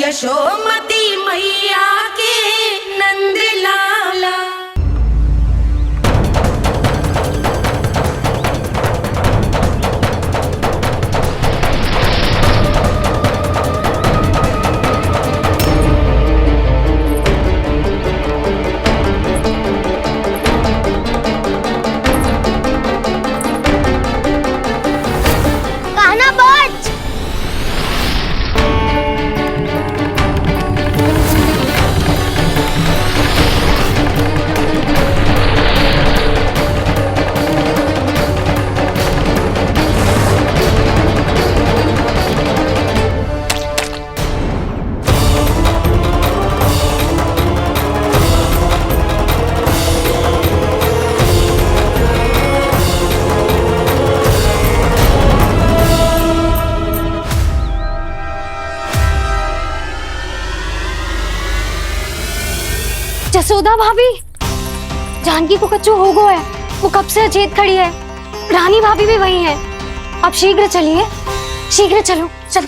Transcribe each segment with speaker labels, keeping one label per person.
Speaker 1: यशोमती मैया के नंद लाला।
Speaker 2: जसोदा भाभी, जानकी को कच्चू हो गया है। वो कब से अचेत खड़ी है। रानी भाभी भी वही है। आप शीघ्र चलिए, शीघ्र चलो चलो।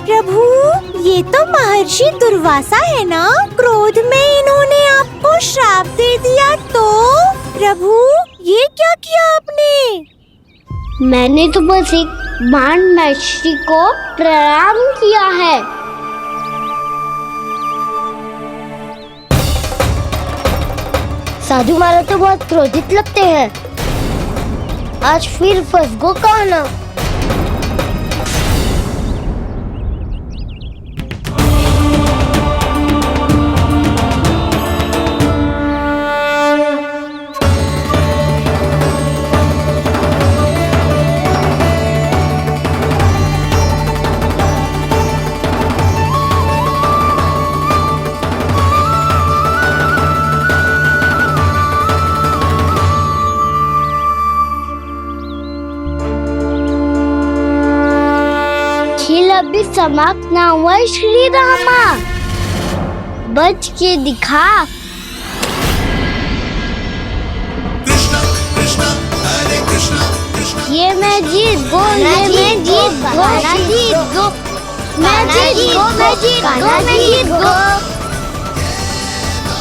Speaker 3: प्रभु, ये तो महर्षि दुर्वासा है ना? क्रोध में इन्होंने आपको श्राप दे दिया तो? प्रभु, ये क्या किया आपने?
Speaker 4: मैंने तो बस एक बाण महर्षि को प्रणाम किया है। साधु महाराज तो बहुत क्रोधित लगते हैं। आज फिर फंस गो कहना। अभी समाप्त ना हुआ श्री रामा, बच के दिखा।
Speaker 5: कृष्णा कृष्णा हरे कृष्णा कृष्णा।
Speaker 4: ये मैं जीत गो, ये मैं जीत गो, मैं जीत गो, मैं जीत गो, मैं जीत गो, मैं जीत गो,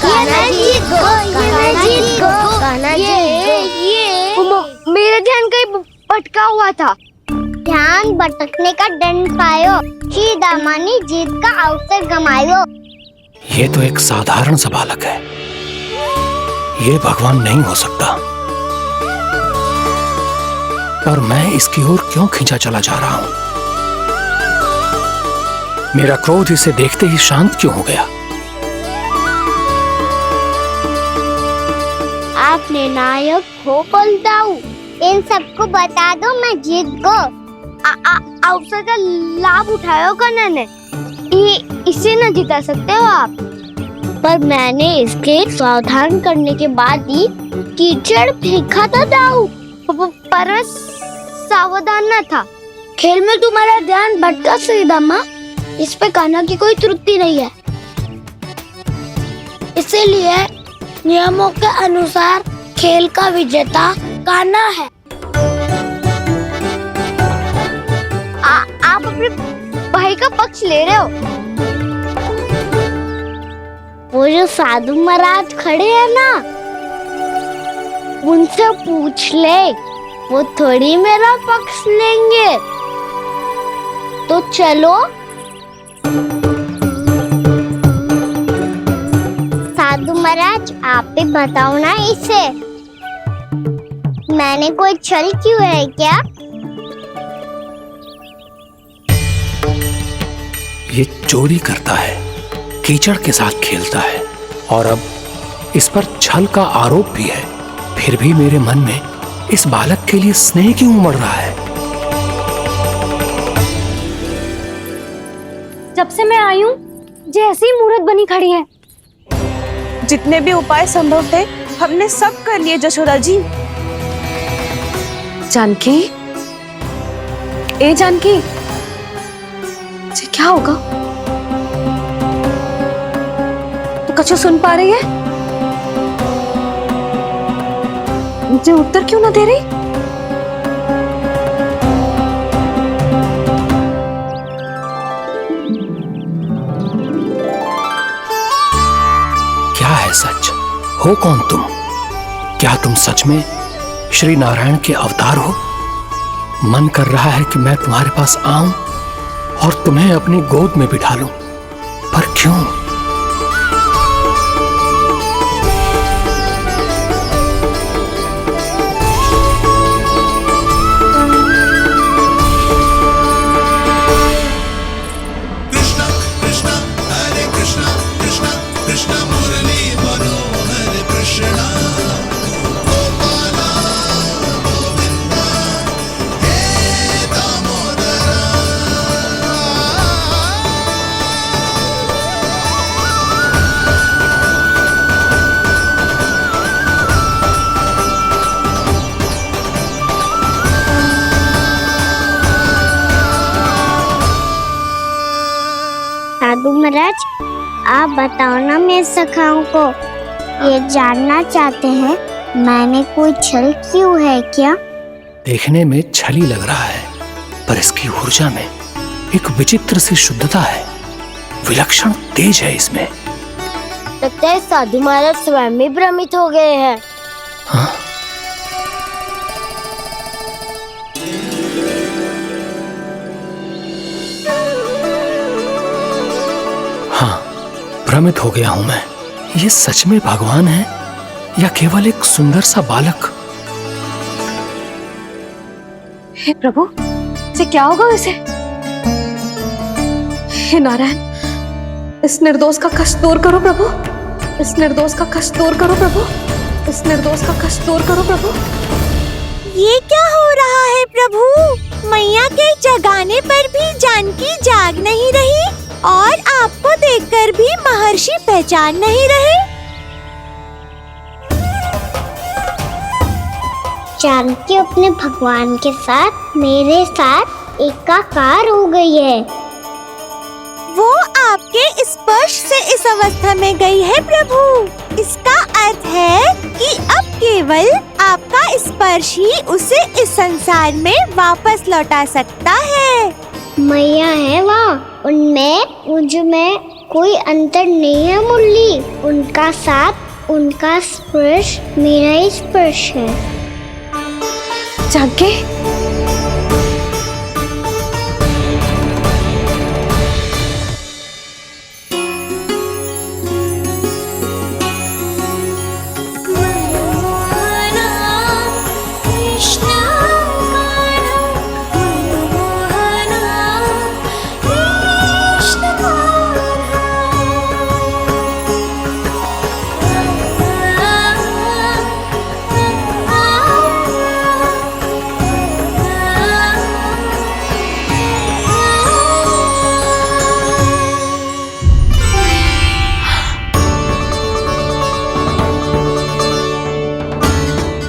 Speaker 4: ये मैं जीत गो, ये मैं जीत गो, ये मेरा ध्यान कहीं भटका हुआ था। ध्यान भटकने का दंड पायो, श्री दामा ने जीत का अवसर गमायो।
Speaker 6: ये तो एक साधारण सा बालक है, ये भगवान नहीं हो सकता। पर मैं इसकी ओर क्यों खींचा चला जा रहा हूं? मेरा क्रोध इसे देखते ही शांत क्यों हो गया?
Speaker 4: आपने नायक हो पलटाऊ, इन सबको बता दो मैं जीत गो। अवसर का लाभ उठायो कन्या ने, इसे न जिता सकते हो आप। पर मैंने इसके सावधान करने के बाद ही कीचड़ फेंका था दाऊ, पर सावधान न था। खेल में तुम्हारा ध्यान भटका श्रीदामा, इस पे कान्हा की कोई त्रुटि नहीं है। इसीलिए नियमों के अनुसार खेल का विजेता कान्हा है। आप अपने भाई का पक्ष ले रहे हो। वो जो साधु महाराज खड़े हैं ना, उनसे पूछ ले, वो थोड़ी मेरा पक्ष लेंगे। तो चलो। साधु महाराज, आप भी बताओ ना इसे, मैंने कोई छल क्यों है क्या?
Speaker 6: ये चोरी करता है, कीचड़ के साथ खेलता है, और अब इस पर छल का आरोप भी है। फिर भी मेरे मन में इस बालक के लिए स्नेह क्यों उमड़ रहा है?
Speaker 2: जब से मैं आई हूँ, जैसी ही मूर्त बनी खड़ी है।
Speaker 3: जितने भी उपाय संभव थे हमने सब कर लिए जशोदा जी।
Speaker 2: जानकी, ए जानकी, ये क्या होगा? तो कछु सुन पा रही है? मुझे उत्तर क्यों ना दे रही?
Speaker 6: हो कौन तुम? क्या तुम सच में श्री नारायण के अवतार हो? मन कर रहा है कि मैं तुम्हारे पास आऊं और तुम्हें अपनी गोद में बिठा लूं, पर क्यों?
Speaker 5: कृष्ण कृष्ण हरे कृष्ण कृष्ण कृष्ण मुरली मनोहर कृष्ण गोपाला गोविंदा हे दामोदरा।
Speaker 4: साधु महाराज, आप बताओ ना मेरे सखाओं को, ये जानना चाहते हैं मैंने कोई छल क्यों है क्या?
Speaker 6: देखने में छली लग रहा है, पर इसकी ऊर्जा में एक विचित्र सी शुद्धता है, विलक्षण तेज है इसमें।
Speaker 4: लगता है साधु महाराज स्वयं ही भ्रमित हो गए हैं।
Speaker 6: हाँ? हाँ, भ्रमित हो गया हूं मैं। ये सच में भगवान है या केवल एक सुंदर सा बालक?
Speaker 2: हे प्रभु, इसे क्या होगा इसे? हे नारायण, इस निर्दोष का कष्ट दूर करो प्रभु, इस निर्दोष का कष्ट दूर करो प्रभु, इस निर्दोष का कष्ट दूर करो प्रभु।
Speaker 3: ये क्या हो रहा है प्रभु? मैया के जगाने पर भी जानकी जाग नहीं रही और आपको देखकर भी महर्षि पहचान नहीं रहे।
Speaker 4: जानकी अपने भगवान के साथ मेरे साथ एकाकार हो गई है।
Speaker 3: वो आपके स्पर्श से इस अवस्था में गई है प्रभु। इसका अर्थ है कि अब केवल आपका स्पर्श ही उसे इस संसार में वापस लौटा सकता है।
Speaker 4: मैया है वहाँ, उनमें मुझ में कोई अंतर नहीं है मुरली। उनका साथ, उनका स्पर्श मेरा ही स्पर्श है।
Speaker 2: जानकी,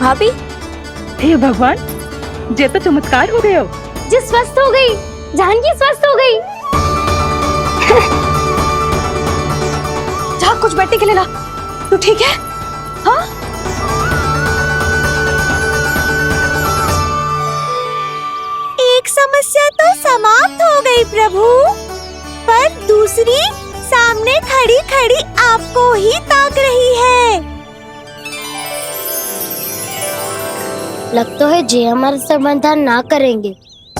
Speaker 7: भाभी, हे भगवान, जे तो चमत्कार हो गए हो।
Speaker 2: जी स्वस्थ हो गई, जानकी स्वस्थ हो गई। जा कुछ बैठने के लिए ला। तू ठीक है? हाँ?
Speaker 3: एक समस्या तो समाप्त हो गई प्रभु, पर दूसरी सामने खड़ी खड़ी आपको ही ताक रही है।
Speaker 4: लगता है जे हमारा समाधान ना करेंगे,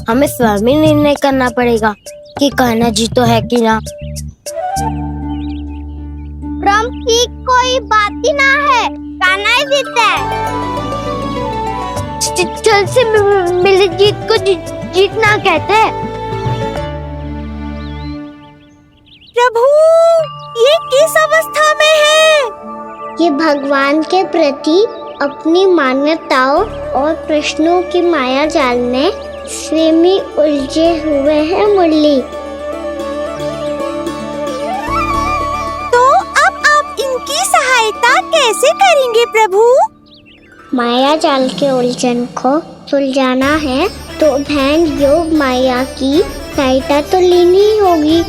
Speaker 4: हमें स्वयं ही निर्णय करना पड़ेगा कि कान्हा जी तो है कि ना। ब्रह्म की कोई बात ही ना है, कान्हा ही जीता है। छल से मिली जीत को जीतना कहते हैं।
Speaker 3: प्रभु, ये किस अवस्था में है?
Speaker 4: ये भगवान के प्रति अपनी मान्यताओं और प्रश्नों की माया जाल में स्वयं ही उलझे हुए हैं मुरली।
Speaker 3: तो अब आप इनकी सहायता कैसे करेंगे प्रभु?
Speaker 4: माया जाल के उलझन को सुलझाना है तो ध्यान योग माया की सहायता तो लेनी ही होगी।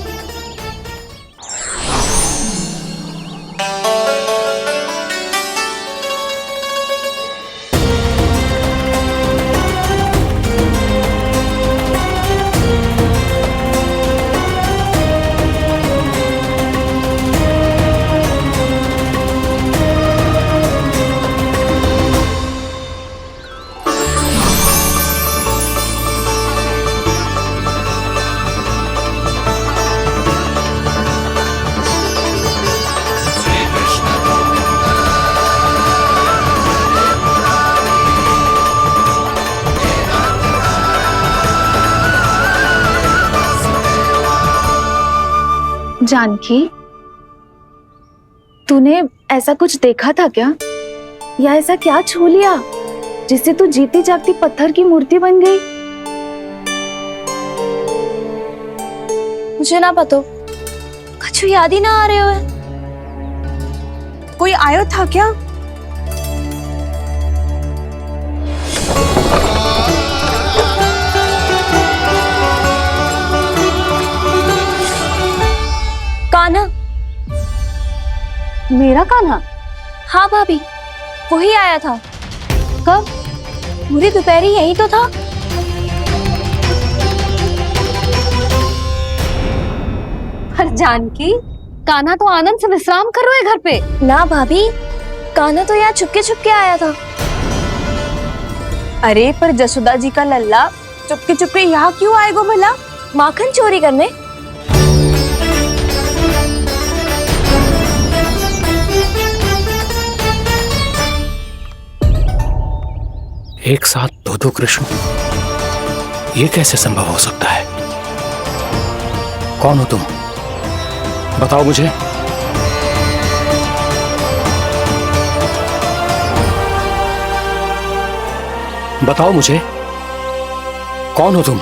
Speaker 7: जानकी, तूने ऐसा कुछ देखा था क्या, या ऐसा क्या छू लिया जिससे तू जीती जागती पत्थर की मूर्ति बन गई?
Speaker 8: मुझे ना पता, कछु याद ही ना आ रहे हो। कोई आयो था क्या? कान्हा।
Speaker 2: मेरा कान्हा?
Speaker 8: हाँ भाभी, वही आया था।
Speaker 2: कब?
Speaker 8: पूरी दोपहर यही तो था।
Speaker 2: पर जानकी, कान्हा तो आनंद से विश्राम कर रहे घर पे।
Speaker 8: ना भाभी, कान्हा तो यहाँ छुपके छुपके आया था। अरे पर जसोदा जी का लल्ला चुपके चुपके यहाँ क्यों आएगा भला? माखन चोरी करने?
Speaker 6: एक साथ दो कृष्ण, ये कैसे संभव हो सकता है? कौन हो तुम? बताओ मुझे। बताओ मुझे, कौन हो तुम?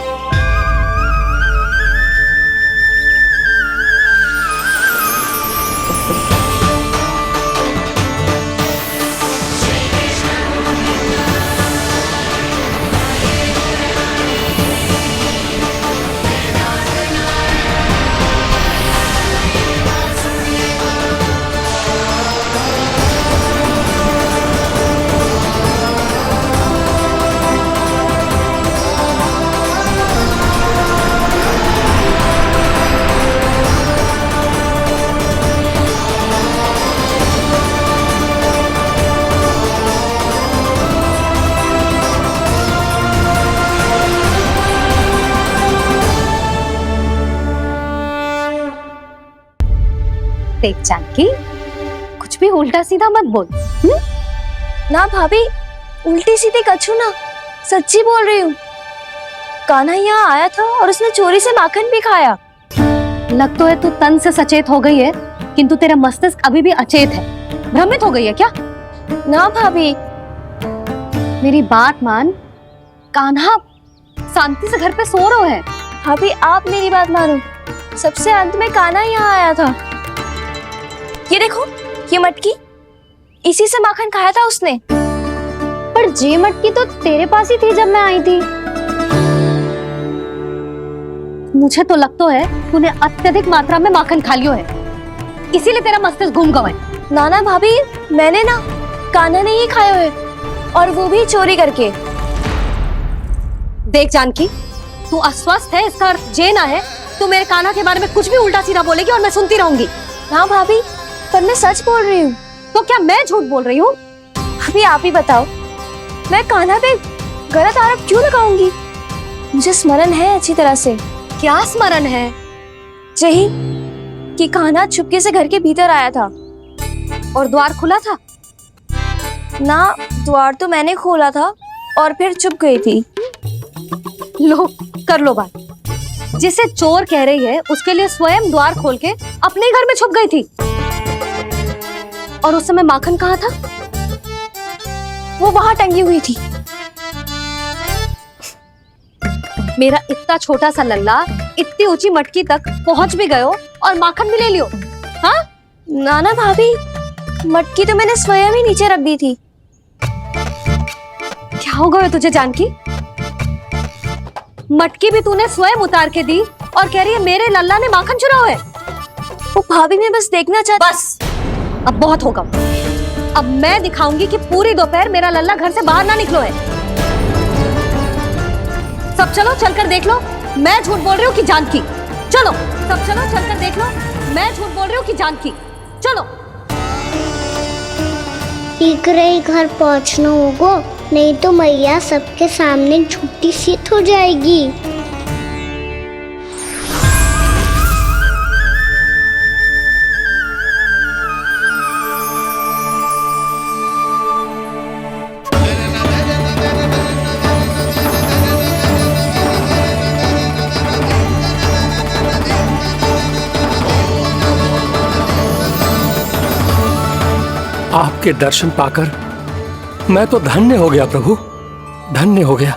Speaker 2: देख जानकी, कुछ भी उल्टा सीधा मत बोल।
Speaker 8: ना भाभी, उल्टी सीधी कछु ना, सच्ची बोल रही हूँ। कान्हा यहाँ आया था और उसने चोरी से माखन भी खाया।
Speaker 2: लग तो है तू तन से सचेत हो गई है, किंतु तेरा मस्तिष्क अभी भी अचेत है। भ्रमित हो गई है क्या?
Speaker 8: ना भाभी।
Speaker 2: मेरी बात मान, कान्हा शांति से घर पे सो रहा है।
Speaker 8: भाभी आप मेरी बात मानो, सबसे अंत में कान्हा यहाँ आया था। ये देखो, ये मटकी, इसी से माखन खाया था उसने।
Speaker 2: पर जे मटकी तो तेरे पास ही थी जब मैं आई थी। मुझे तो लगता है तूने अत्यधिक मात्रा में माखन खा लियो है, इसीलिए तेरा मस्तिष्क घूम गया है।
Speaker 8: नाना भाभी, मैंने ना, कान्हा ने ही खाया है, और वो भी चोरी करके।
Speaker 2: देख जानकी, तू अस्वस्थ है, इसका अर्थ जे ना है तू मेरे कान्हा के बारे में कुछ भी उल्टा सीधा बोलेगी और मैं सुनती रहूंगी।
Speaker 8: ना भाभी, पर मैं सच बोल रही हूँ।
Speaker 2: तो क्या मैं झूठ बोल रही हूँ?
Speaker 8: अभी आप ही बताओ, मैं कान्हा पे गलत आरोप क्यों लगाऊंगी? मुझे स्मरण है अच्छी तरह से।
Speaker 2: क्या स्मरण है?
Speaker 8: यही कि कान्हा चुपके से घर के भीतर आया था।
Speaker 2: और द्वार खुला था?
Speaker 8: ना, द्वार तो मैंने खोला था और फिर चुप गई थी।
Speaker 2: लो, कर लो बात। जिसे चोर कह रही है उसके लिए स्वयं द्वार खोल के अपने घर में छुप गई थी। और उस समय माखन कहाँ था?
Speaker 8: वो वहां टंगी हुई थी।
Speaker 2: मेरा इतना छोटा सा लल्ला इतनी ऊंची मटकी तक पहुंच भी गयो और माखन भी ले लियो। हाँ?
Speaker 8: नाना भाभी, मटकी तो मैंने स्वयं ही नीचे रख दी थी।
Speaker 2: क्या हो गया तुझे जानकी? मटकी भी तूने स्वयं उतार के दी और कह रही है मेरे लल्ला ने माखन चुराया है।
Speaker 8: वो भाभी मैं बस देखना चाहती।
Speaker 2: बस, अब बहुत होगा। अब मैं दिखाऊंगी कि पूरी दोपहर मेरा लल्ला घर से बाहर ना निकलो है। सब चलो, चलकर देख लो मैं झूठ बोल रही हूँ कि जानकी। चलो सब चलो, चलकर देख लो मैं झूठ बोल रही हूँ कि जानकी। चलो।
Speaker 4: शीघ्र ही घर पहुंचना होगा, नहीं तो मैया सबके सामने झूठी सिद्ध हो जाएगी।
Speaker 6: आपके दर्शन पाकर मैं तो धन्य हो गया प्रभु, धन्य हो गया।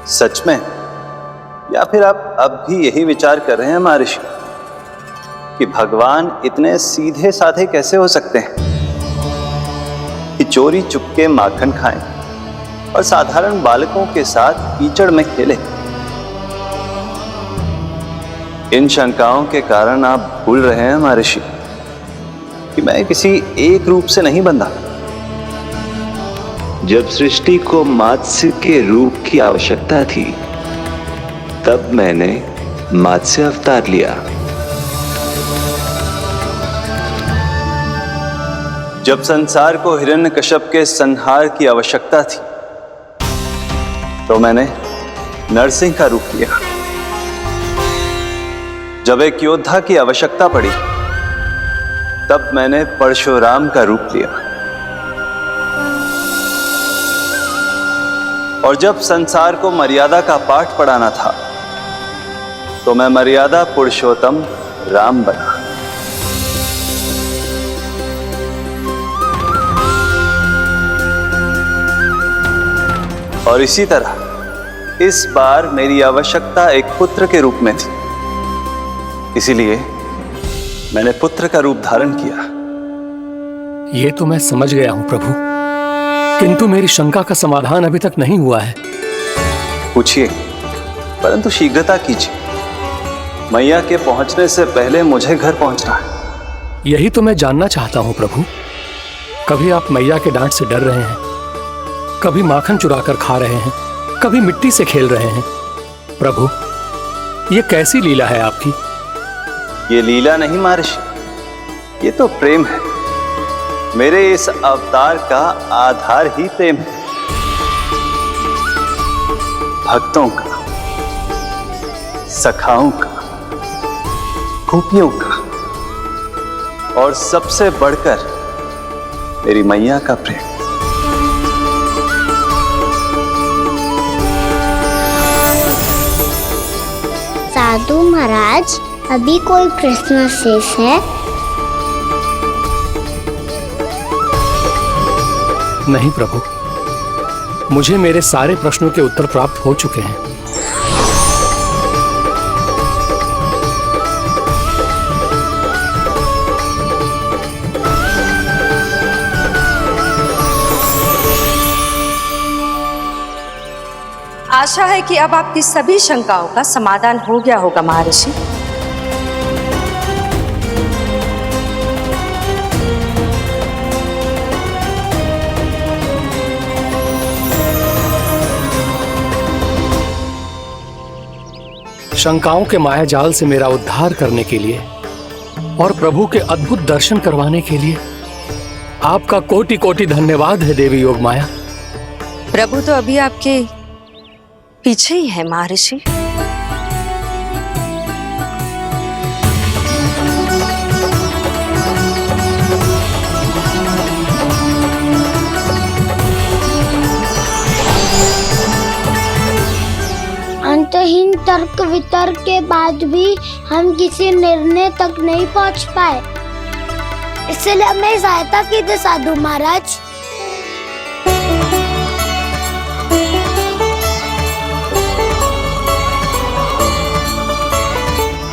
Speaker 9: सच में? या फिर आप अब भी यही विचार कर रहे हैं महर्षि कि भगवान इतने सीधे साधे कैसे हो सकते हैं कि चोरी चुपके माखन खाएं और साधारण बालकों के साथ कीचड़ में खेले? इन शंकाओं के कारण आप भूल रहे हैं महर्षि कि मैं किसी एक रूप से नहीं बंधा।
Speaker 10: जब सृष्टि को मत्स्य के रूप की आवश्यकता थी तब मैंने मत्स्य अवतार लिया।
Speaker 9: जब संसार को हिरण्यकश्यप के संहार की आवश्यकता थी तो मैंने नरसिंह का रूप लिया। जब एक योद्धा की आवश्यकता पड़ी तब मैंने परशुराम का रूप लिया। और जब संसार को मर्यादा का पाठ पढ़ाना था तो मैं मर्यादा पुरुषोत्तम राम बना। और इसी तरह इस बार मेरी आवश्यकता एक पुत्र के रूप में थी, इसीलिए मैंने पुत्र का रूप धारण किया।
Speaker 6: ये तो मैं समझ गया हूं प्रभु, किंतु मेरी शंका का समाधान अभी तक नहीं हुआ है।
Speaker 9: पूछिए, परंतु शीघ्रता कीजिए। मैया के पहुंचने से पहले मुझे घर पहुंचना है।
Speaker 6: यही तो मैं जानना चाहता हूं प्रभु। कभी आप मैया के डांट से डर रहे हैं, कभी माखन चुराकर खा रहे हैं, कभी मिट्टी से खेल रहे हैं। प्रभु, ये कैसी लीला है आपकी?
Speaker 9: ये लीला नहीं महर्षि, ये तो प्रेम है। मेरे इस अवतार का आधार ही प्रेम है। भक्तों का, सखाओं का, गोपियों का और सबसे बढ़कर मेरी मैया का प्रेम।
Speaker 4: साधु महाराज, अभी कोई प्रश्न शेष है?
Speaker 6: नहीं प्रभु, मुझे मेरे सारे प्रश्नों के उत्तर प्राप्त हो चुके हैं।
Speaker 1: आशा है कि अब आपकी सभी शंकाओं का समाधान हो गया होगा महर्षि।
Speaker 6: शंकाओं के मायाजाल से मेरा उद्धार करने के लिए और प्रभु के अद्भुत दर्शन करवाने के लिए आपका कोटि कोटि धन्यवाद है देवी योगमाया।
Speaker 1: प्रभु तो अभी आपके पीछे ही है महर्षि।
Speaker 4: अंतहीन तर्क वितर्क के बाद भी हम किसी निर्णय तक नहीं पहुंच पाए, इसलिए हमें सहायता कीजिए साधु महाराज।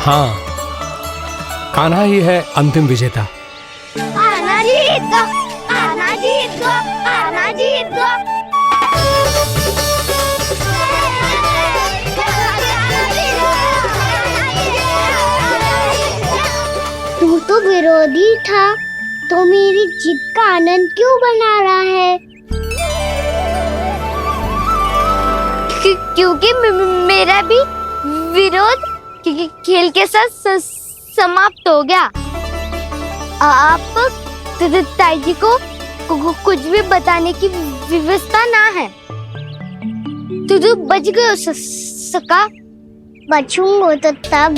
Speaker 6: हाँ, कान्हा ही है अंतिम विजेता।
Speaker 4: आना जीत दो, आना जीत दो, आना जीत दो। तू तो विरोधी था, तो मेरी जीत का आनंद क्यों बना रहा है? क्योंकि मेरा भी विरोध खेल के साथ समाप्त हो गया। आप ताई जी को कुछ भी बताने की व्यवस्था ना है। तू बच गयो सका। बचूंगो तो तब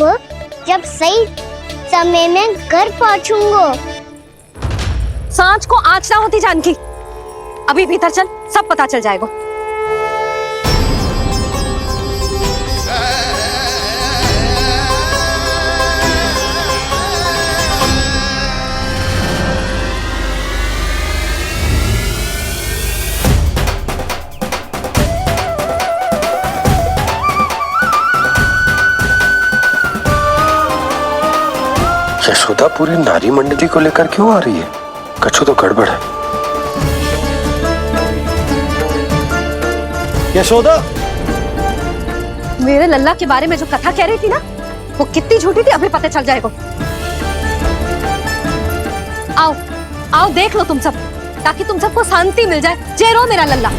Speaker 4: जब सही समय में घर पहुंचूंगो।
Speaker 1: सांच को आँच ना होती जानकी। अभी भीतर चल, सब पता चल जाएगा।
Speaker 11: यशोदा पूरी नारी मंडली को लेकर क्यों आ रही है? कछु तो गड़बड़ है। यशोदा,
Speaker 1: मेरे लल्ला के बारे में जो कथा कह रही थी ना, वो कितनी झूठी थी अभी पता चल जाएगा। आओ आओ देख लो तुम सब, ताकि तुम सबको शांति मिल जाए। जय रो मेरा लल्ला।